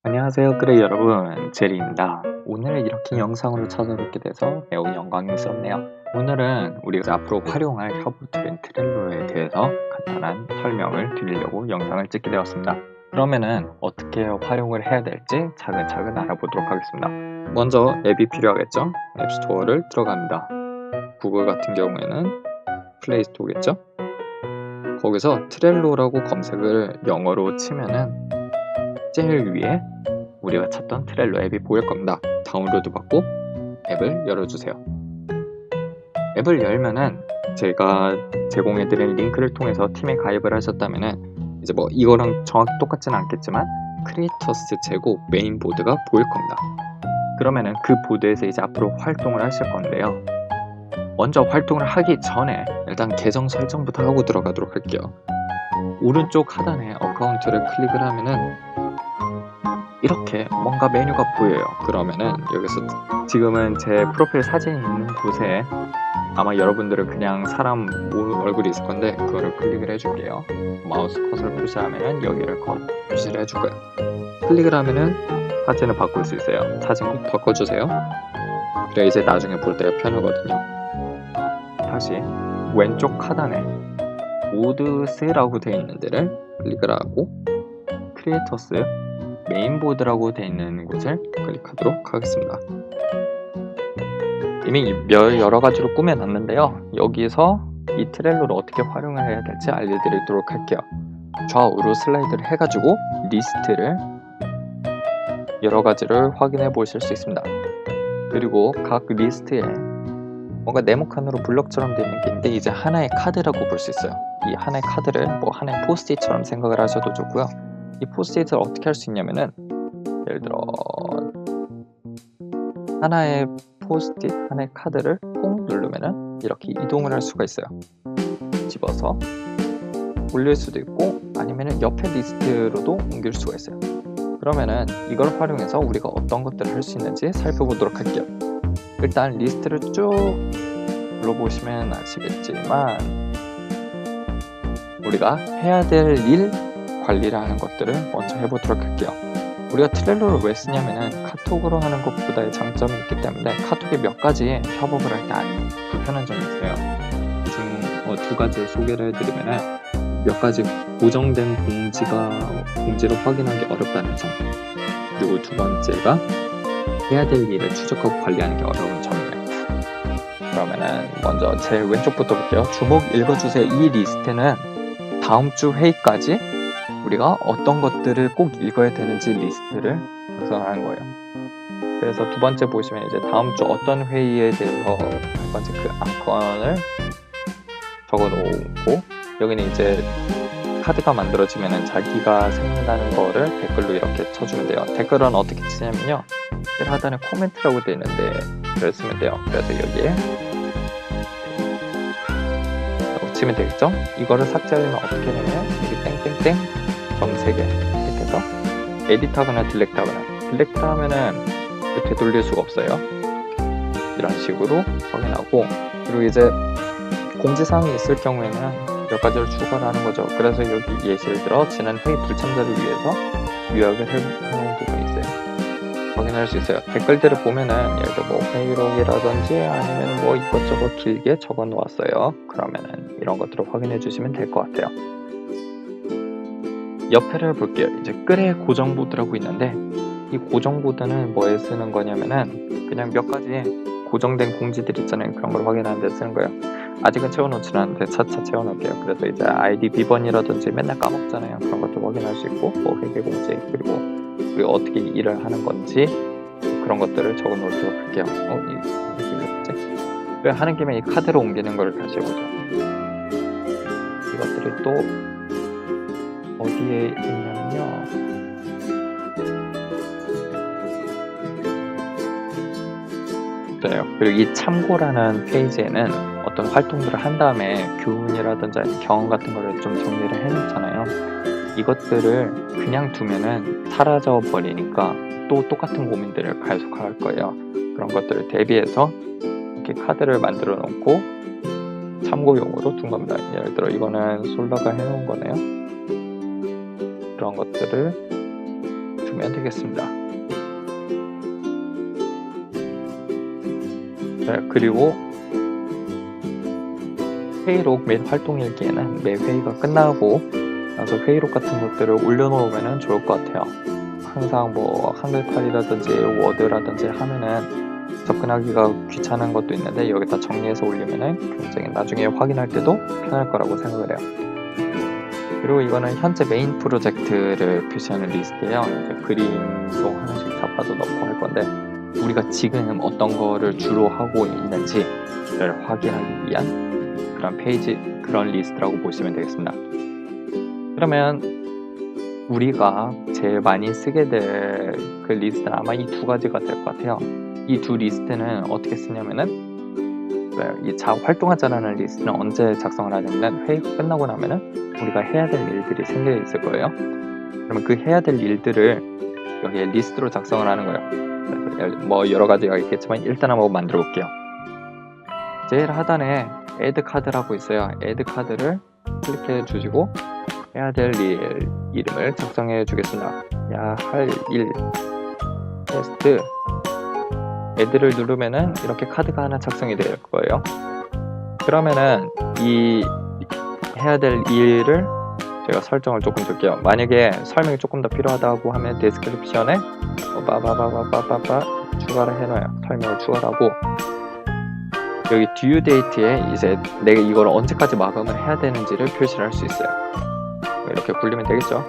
안녕하세요, 그레이 여러분. 제리입니다. 오늘 이렇게 영상으로 찾아뵙게 돼서 매우 영광스럽네요. 오늘은 우리가 앞으로 활용할 협업 툴인 트렐로에 대해서 간단한 설명을 드리려고 영상을 찍게 되었습니다. 그러면은 어떻게 활용을 해야 될지 차근차근 알아보도록 하겠습니다. 먼저 앱이 필요하겠죠? 앱스토어를 들어갑니다. 구글 같은 경우에는 플레이스토어겠죠? 거기서 트렐로라고 검색을 영어로 치면은 제일 위에 우리가 찾던 트렐로 앱이 보일 겁니다. 다운로드 받고 앱을 열어주세요. 앱을 열면은 제가 제공해드린 링크를 통해서 팀에 가입을 하셨다면은 이제 뭐 이거랑 정확히 똑같지는 않겠지만 크리에이터스 제고 메인보드가 보일 겁니다. 그러면은 그 보드에서 이제 앞으로 활동을 하실 건데요. 먼저 활동을 하기 전에 일단 계정 설정부터 하고 들어가도록 할게요. 오른쪽 하단에 어카운트를 클릭을 하면은 이렇게 뭔가 메뉴가 보여요. 그러면은 여기서 지금은 제 프로필 사진이 있는 곳에 아마 여러분들은 그냥 사람 얼굴이 있을 건데 그거를 클릭을 해줄게요. 마우스 커서를 표시하면은 여기를 표시를 해줄 거예요. 클릭을 하면은 사진을 바꿀 수 있어요. 사진 꼭 바꿔주세요. 그래 이제 나중에 볼 때가 편하거든요. 다시 왼쪽 하단에 모드스라고 되어 있는 데를 클릭을 하고 크리에이터스 메인보드라고 되어 있는 곳을 클릭하도록 하겠습니다. 이미 여러 가지로 꾸며놨는데요. 여기서 이 트렐로를 어떻게 활용을 해야 될지 알려드리도록 할게요. 좌우로 슬라이드를 해가지고 리스트를 여러 가지를 확인해 보실 수 있습니다. 그리고 각 리스트에 뭔가 네모칸으로 블럭처럼 되어 있는 게 있는데 이제 하나의 카드라고 볼 수 있어요. 이 하나의 카드를 뭐 하나의 포스트잇처럼 생각을 하셔도 좋고요. 이 포스트잇을 어떻게 할 수 있냐면은 예를 들어 하나의 포스트잇, 하나의 카드를 꾹 누르면은 이렇게 이동을 할 수가 있어요. 집어서 올릴 수도 있고 아니면은 옆에 리스트로도 옮길 수가 있어요. 그러면은 이걸 활용해서 우리가 어떤 것들을 할 수 있는지 살펴보도록 할게요. 일단 리스트를 쭉 눌러보시면 아시겠지만 우리가 해야 될 일 관리를 하는 것들을 먼저 해보도록 할게요. 우리가 트렐로를 왜 쓰냐면은 카톡으로 하는 것보다의 장점이 있기 때문에 카톡에 몇 가지 협업을 할 때 불편한 점이 있어요. 그중 두 가지를 소개를 해드리면은 몇 가지 고정된 공지를 확인하기 어렵다는 점, 그리고 두 번째가 해야 될 일을 추적하고 관리하는 게 어려운 점이에요. 그러면은 먼저 제 왼쪽부터 볼게요. 주목 읽어주세요. 이 리스트는 다음 주 회의까지 우리가 어떤 것들을 꼭 읽어야 되는지 리스트를 작성하는 거예요. 그래서 두 번째 보시면 이제 다음 주 어떤 회의에 대해서 첫 번째 그 안건을 적어 놓고 여기는 이제 카드가 만들어지면은 자기가 생각나는 거를 댓글로 이렇게 쳐주면 돼요. 댓글은 어떻게 치냐면요. 제일 하단에 코멘트라고 되어 있는데 글을 쓰면 돼요. 그래서 여기에 치면 되겠죠? 이거를 삭제하려면 어떻게 되냐면 여기 땡땡땡 점 3개 클릭해서 에디트하거나 딜렉트 하면은 되돌릴 수가 없어요. 이런 식으로 확인하고 그리고 이제 공지사항이 있을 경우에는 몇 가지를 추가를 하는 거죠. 그래서 여기 예시를 들어 지난 회의 불참자를 위해서 요약을 해놓은 부분이 있어요. 확인할 수 있어요. 댓글들을 보면은 예를 들어 뭐 회의록이라든지 아니면 뭐 이것저것 길게 적어 놓았어요. 그러면은 이런 것들을 확인해 주시면 될 것 같아요. 옆에를 볼게요. 이제 끌의 고정보드라고 있는데 이 고정보드는 뭐에 쓰는 거냐면은 그냥 몇 가지 고정된 공지들 있잖아요. 그런 걸 확인하는 데 쓰는 거예요. 아직은 채워놓진 않는데 차차 채워놓을게요. 그래서 이제 아이디 비번이라든지 맨날 까먹잖아요. 그런 것도 확인할 수 있고 뭐 회계 공지 그리고 우리가 어떻게 일을 하는 건지 그런 것들을 적어 놓도록 할게요. 이게 뭐지? 왜 하는 김에 이 카드로 옮기는 걸 다시 해보죠. 이것들이 또 어디에 있냐면요. 그래요. 그리고 이 참고라는 페이지에는 어떤 활동들을 한 다음에 교훈이라든지 경험 같은 거를 좀 정리를 해놓잖아요. 이것들을 그냥 두면은 사라져 버리니까 또 똑같은 고민들을 계속할 거예요. 그런 것들을 대비해서 이렇게 카드를 만들어 놓고 참고용으로 둔 겁니다. 예를 들어 이거는 솔라가 해놓은 거네요. 그런 것들을 두 주시면 되겠습니다. 자, 그리고 회의록 및 활동일기에는 매 회의가 끝나고 나서 회의록 같은 것들을 올려놓으면 좋을 것 같아요. 항상 뭐 한글팔이라든지 워드라든지 하면은 접근하기가 귀찮은 것도 있는데 여기다 정리해서 올리면은 굉장히 나중에 확인할 때도 편할 거라고 생각을 해요. 그리고 이거는 현재 메인 프로젝트를 표시하는 리스트예요. 이제 그림도 하나씩 잡아서 넣고 할 건데 우리가 지금 어떤 거를 주로 하고 있는지를 확인하기 위한 그런 페이지, 그런 리스트라고 보시면 되겠습니다. 그러면 우리가 제일 많이 쓰게 될 그 리스트는 아마 이 두 가지가 될 것 같아요. 이 두 리스트는 어떻게 쓰냐면은 이 활동하자라는 리스트는 언제 작성을 하냐면 회의가 끝나고 나면은 우리가 해야 될 일들이 생겨 있을 거예요. 그러면 그 해야 될 일들을 여기에 리스트로 작성을 하는 거예요. 그래서 뭐 여러 가지가 있겠지만 일단 한번 만들어 볼게요. 제일 하단에 add 카드라고 있어요. add 카드를 클릭해 주시고 해야 될 일 이름을 작성해 주겠습니다. 야 할 일 테스트 add를 누르면은 이렇게 카드가 하나 작성이 될 거예요. 그러면은 이 해야 될 일을 제가 설정을 조금 줄게요. 만약에 설명이 조금 더 필요하다고 하면 디스크립션에 빠바바바바바바 추가를 해놔요. 설명을 추가하고 여기 due date에 이제 내가 이걸 언제까지 마감을 해야 되는지를 표시를 할 수 있어요. 이렇게 굴리면 되겠죠.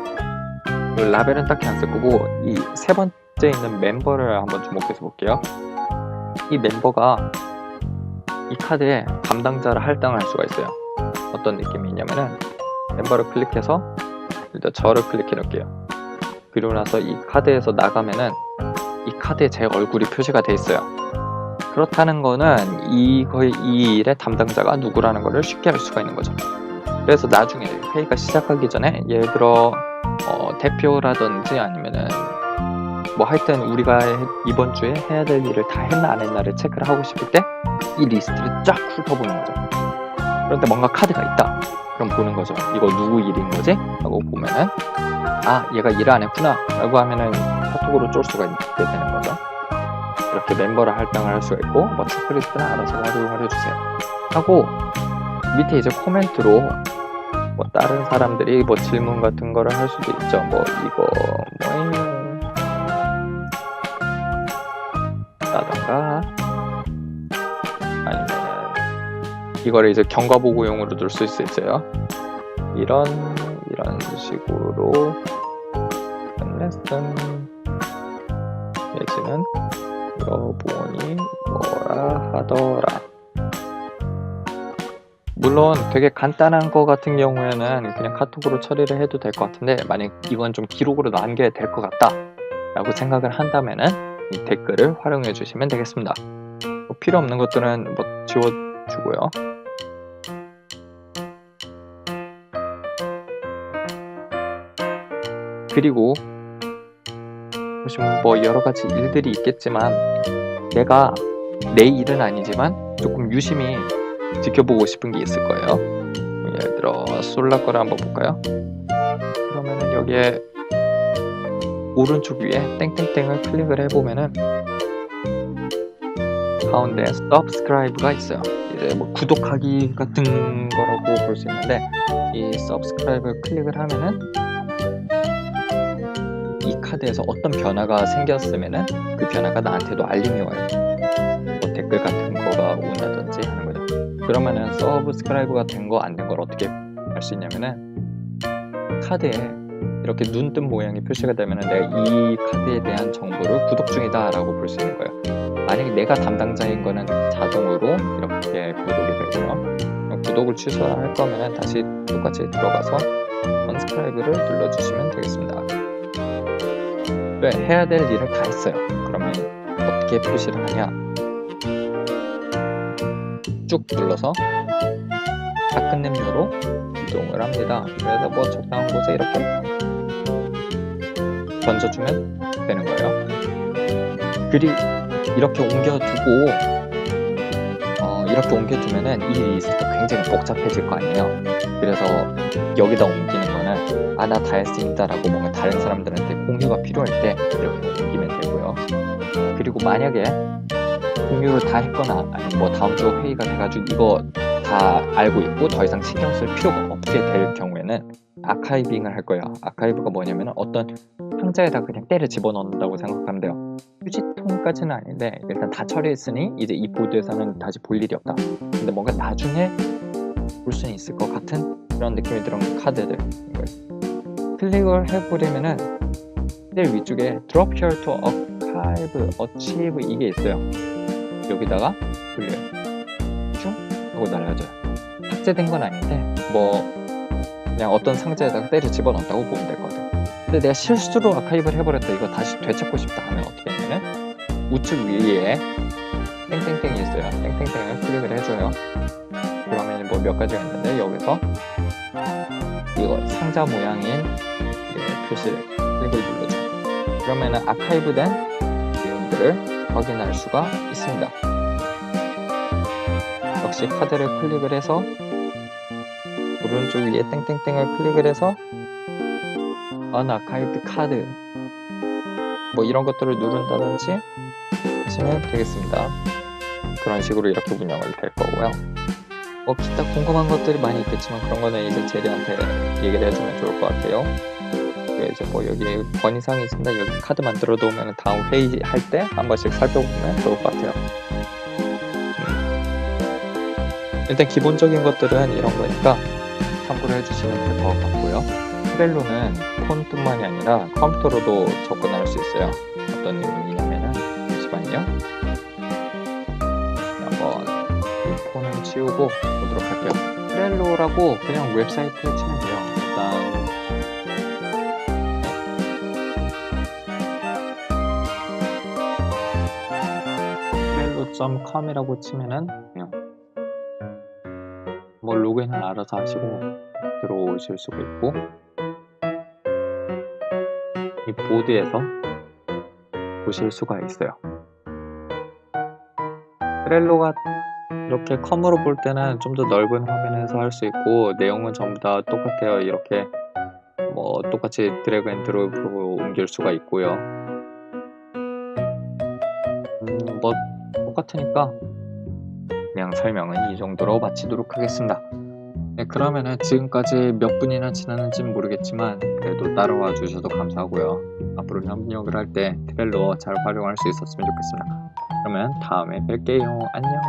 라벨은 딱히 안 쓸 거고 이 세 번째 있는 멤버를 한번 주목해서 볼게요. 이 멤버가 이 카드에 담당자를 할당할 수가 있어요. 어떤 느낌이 있냐면은 멤버를 클릭해서 일단 저를 클릭해 놓을게요. 그리고 나서 이 카드에서 나가면은 이 카드에 제 얼굴이 표시가 돼 있어요. 그렇다는 거는 이 일의 담당자가 누구라는 거를 쉽게 알 수가 있는 거죠. 그래서 나중에 회의가 시작하기 전에 예를 들어 대표라든지 아니면은 뭐 하여튼 우리가 이번 주에 해야 될 일을 다 했나 안 했나를 체크를 하고 싶을 때 이 리스트를 쫙 훑어보는 거죠. 그런데 뭔가 카드가 있다. 그럼 보는 거죠. 이거 누구 일인 거지? 라고 보면은 아 얘가 일을 안 했구나 라고 하면은 카톡으로 쫄 수가 있게 되는 거죠. 이렇게 멤버를 할당을 할 수가 있고 뭐 체크리스트는 알아서 활용을 해주세요 하고 밑에 이제 코멘트로 뭐 다른 사람들이 뭐 질문 같은 거를 할 수도 있죠. 뭐 이거 뭐예요 라던가 아니면은 이거를 이제 경과보고용으로 둘 수 있어요. 이런 식으로 레슨 내지는 여보니 뭐라 하더라. 물론 되게 간단한 거 같은 경우에는 그냥 카톡으로 처리를 해도 될 것 같은데 만약 이건 좀 기록으로 남겨야 될 것 같다 라고 생각을 한다면은 이 댓글을 활용해 주시면 되겠습니다. 뭐 필요 없는 것들은 뭐 지워주고요. 그리고 보시면 뭐 여러 가지 일들이 있겠지만 내가 내 일은 아니지만 조금 유심히 지켜보고 싶은 게 있을 거예요. 예를 들어 솔라 거를 한번 볼까요? 그러면은 여기에 오른쪽 위에 땡땡땡을 클릭을 해보면은 가운데 subscribe가 있어요. 이제 뭐 구독하기 같은 거라고 볼 수 있는데 이 subscribe를 클릭을 하면은 이 카드에서 어떤 변화가 생겼으면은 그 변화가 나한테도 알림이 와요. 뭐 댓글 같은 거가 온다든지 하는 거죠. 그러면은 서브스크라이브가 된 거 안 된 걸 어떻게 할 수 있냐면은 카드에 이렇게 눈뜬 모양이 표시가 되면은 내가 이 카드에 대한 정보를 구독 중이다 라고 볼 수 있는 거예요. 만약에 내가 담당자인 거는 자동으로 이렇게 구독이 되고요. 구독을 취소할 거면은 다시 똑같이 들어가서 언스크라이브를 눌러주시면 되겠습니다. 네, 해야 될 일을 다 했어요. 그러면 어떻게 표시를 하냐? 쭉 눌러서 다 끝냄료로 이동을 합니다. 그래서 뭐 적당한 곳에 이렇게 던져주면 되는 거예요. 그리고 이렇게 옮겨두면은 이 리스트가 굉장히 복잡해질 거 아니에요. 그래서 여기다 옮기는 거는 그러면은 나 다 했습니다 라고 뭔가 다른 사람들한테 공유가 필요할 때 이렇게 옮기면 되고요. 그리고 만약에 공유를 다 했거나 아니면 뭐 다음 주 회의가 돼가지고 이거 다 알고 있고 더 이상 신경 쓸 필요가 없게 될 경우에는 아카이빙을 할 거예요. 아카이브가 뭐냐면 어떤 상자에다 그냥 때려 집어넣는다고 생각하면 돼요. 휴지통까지는 아닌데 일단 다 처리했으니 이제 이 보드에서는 다시 볼 일이 없다. 근데 뭔가 나중에 볼 수는 있을 것 같은 그런 느낌이 들어오는 카드들 클릭을 해버리면은 제일 위쪽에 Drop here to archive, achieve 이게 있어요. 여기다가 돌려요. 슝 하고 날려줘요. 삭제된 건 아닌데 뭐 그냥 어떤 상자에다가 때려 집어넣었다고 보면 될 것 같아요. 근데 내가 실수로 아카이브를 해버렸다 이거 다시 되찾고 싶다 하면 어떻게 하냐면 우측 위에 땡땡땡이 있어요. 땡땡땡을 클릭을 해줘요. 그러면 뭐 몇 가지가 있는데 여기서 이거 상자 모양인 표시를 클릭을 눌러줘요. 그러면은 아카이브된 내용들을 확인할 수가 있습니다. 역시 카드를 클릭을 해서 오른쪽 위에 땡땡땡을 클릭을 해서 Unarchived 카드 뭐 이런 것들을 누른다든지 하시면 되겠습니다. 그런 식으로 이렇게 운영을 될 거고요. 뭐 기타 궁금한 것들이 많이 있겠지만 그런 거는 이제 제리한테 얘기를 해주면 좋을 것 같아요. 이제 뭐 여기 건의사항이 있습니다. 여기 카드 만들어 놓으면 다음 회의 할 때 한 번씩 살펴보면 좋을 것 같아요. 일단 기본적인 것들은 이런 거니까 참고를 해주시면 될 것 같고요. 트렐로는 폰뿐만이 아니라 컴퓨터로도 접근할 수 있어요. 어떤 내용이냐면은 잠시만요. 한번 이 폰을 지우고 보도록 할게요. 트렐로라고 그냥 웹사이트에 치면 돼요. 일단 trello.com이라고 치면은 그냥 뭐 로그인은 알아서 하시고 들어오실 수가 있고 이 보드에서 보실 수가 있어요. 트렐로가 이렇게 컴으로 볼 때는 좀 더 넓은 화면에서 할 수 있고 내용은 전부 다 똑같아요. 이렇게 뭐 똑같이 드래그 앤 드롭으로 옮길 수가 있고요. 뭐 똑같으니까 그냥 설명은 이 정도로 마치도록 하겠습니다. 네, 그러면은 지금까지 몇 분이나 지났는지는 모르겠지만 그래도 따라와 주셔서 감사하고요. 앞으로 협력을 할 때 트렐로 잘 활용할 수 있었으면 좋겠습니다. 그러면 다음에 뵐게요. 안녕.